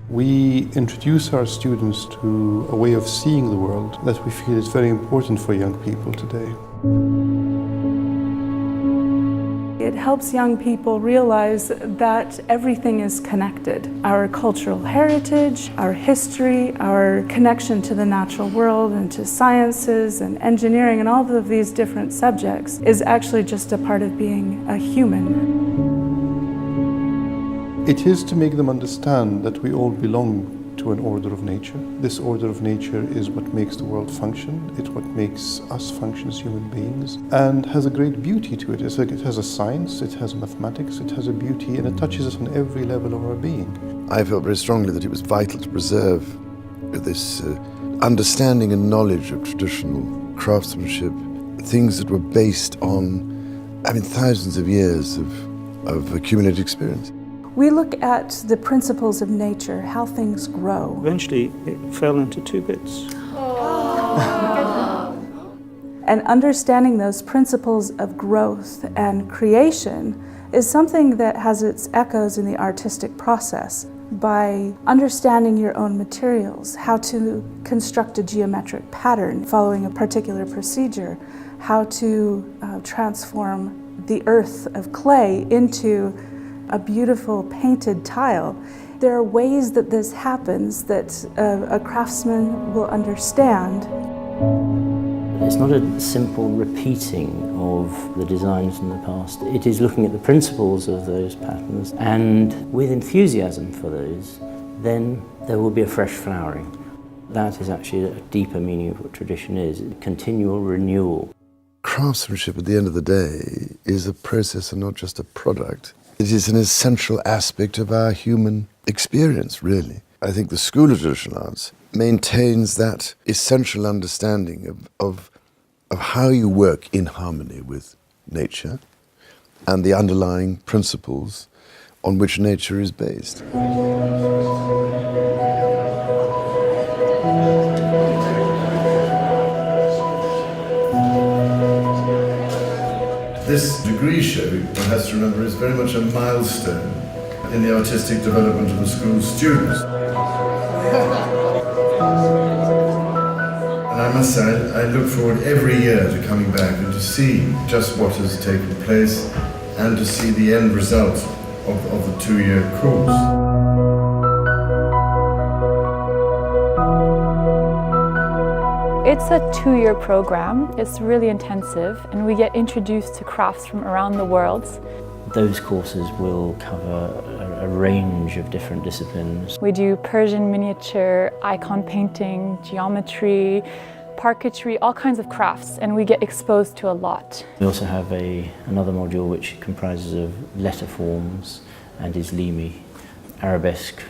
We introduce our students to a way of seeing the world that we feel is very important for young people today. It helps young people realize that everything is connected. Our cultural heritage, our history, our connection to the natural world and to sciences and engineering and all of these different subjects is actually just a part of being a human. It is to make them understand that we all belong to an order of nature. This order of nature is what makes the world function. It's what makes us function as human beings and has a great beauty to it. It has a science, it has mathematics, it has a beauty, and it touches us on every level of our being. I felt very strongly that it was vital to preserve this understanding and knowledge of traditional craftsmanship, things that were based on, thousands of years of accumulated experience. We look at the principles of nature, how things grow. Eventually, it fell into 2 bits. And understanding those principles of growth and creation is something that has its echoes in the artistic process. By understanding your own materials, how to construct a geometric pattern following a particular procedure, how to transform the earth of clay into a beautiful painted tile. There are ways that this happens that a craftsman will understand. It's not a simple repeating of the designs from the past. It is looking at the principles of those patterns, and with enthusiasm for those, then there will be a fresh flowering. That is actually a deeper meaning of what tradition is, continual renewal. Craftsmanship at the end of the day is a process and not just a product. It is an essential aspect of our human experience, really. I think the School of Traditional Arts maintains that essential understanding of how you work in harmony with nature and the underlying principles on which nature is based. This degree show, one has to remember, is very much a milestone in the artistic development of the school's students. And I must say, I look forward every year to coming back and to see just what has taken place and to see the end result of the 2-year course. It's a 2-year program. It's really intensive, and we get introduced to crafts from around the world. Those courses will cover a range of different disciplines. We do Persian miniature, icon painting, geometry, parquetry, all kinds of crafts, and we get exposed to a lot. We also have another module which comprises of letter forms and islimi, arabesque,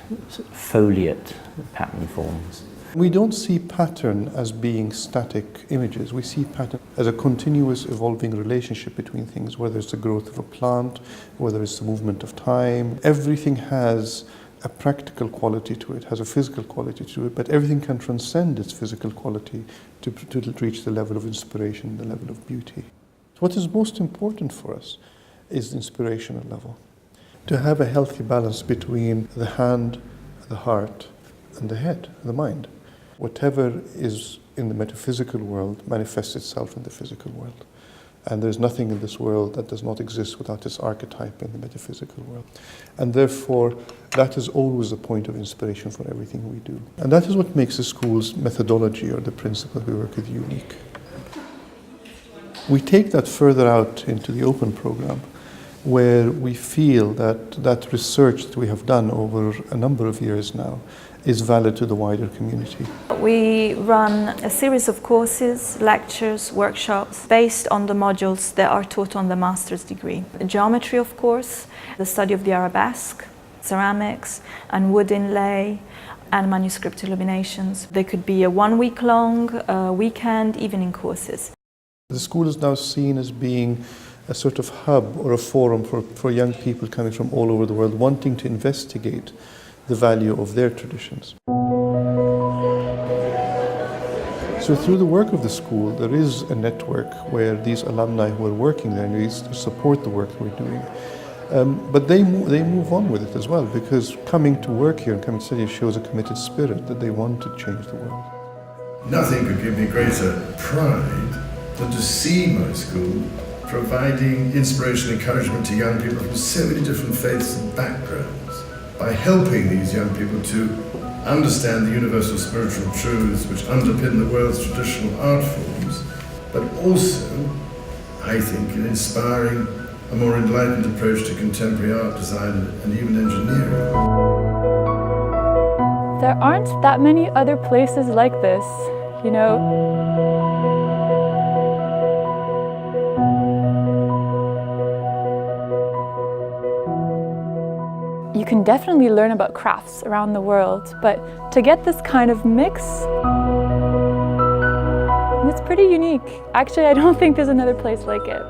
foliate pattern forms. We don't see pattern as being static images. We see pattern as a continuous evolving relationship between things, whether it's the growth of a plant, whether it's the movement of time. Everything has a practical quality to it, has a physical quality to it, but everything can transcend its physical quality to reach the level of inspiration, the level of beauty. What is most important for us is the inspirational level. To have a healthy balance between the hand, the heart, and the head, the mind. Whatever is in the metaphysical world manifests itself in the physical world. And there's nothing in this world that does not exist without its archetype in the metaphysical world. And therefore, that is always a point of inspiration for everything we do. And that is what makes the school's methodology or the principle we work with unique. We take that further out into the open program, where we feel that research that we have done over a number of years now is valid to the wider community. We run a series of courses, lectures, workshops based on the modules that are taught on the master's degree. Geometry, of course, the study of the arabesque, ceramics and wood inlay and manuscript illuminations. They could be a 1-week-long weekend evening courses. The school is now seen as being a sort of hub or a forum for young people coming from all over the world wanting to investigate the value of their traditions. So through the work of the school, there is a network where these alumni who are working there and to support the work we're doing But they move on with it as well, because coming to work here and coming to study shows a committed spirit that they want to change the world. Nothing could give me greater pride than to see my school providing inspiration and encouragement to young people from so many different faiths and backgrounds, by helping these young people to understand the universal spiritual truths which underpin the world's traditional art forms, but also, I think, in inspiring a more enlightened approach to contemporary art design and even engineering. There aren't that many other places like this, you know. You can definitely learn about crafts around the world, but to get this kind of mix, it's pretty unique. Actually, I don't think there's another place like it.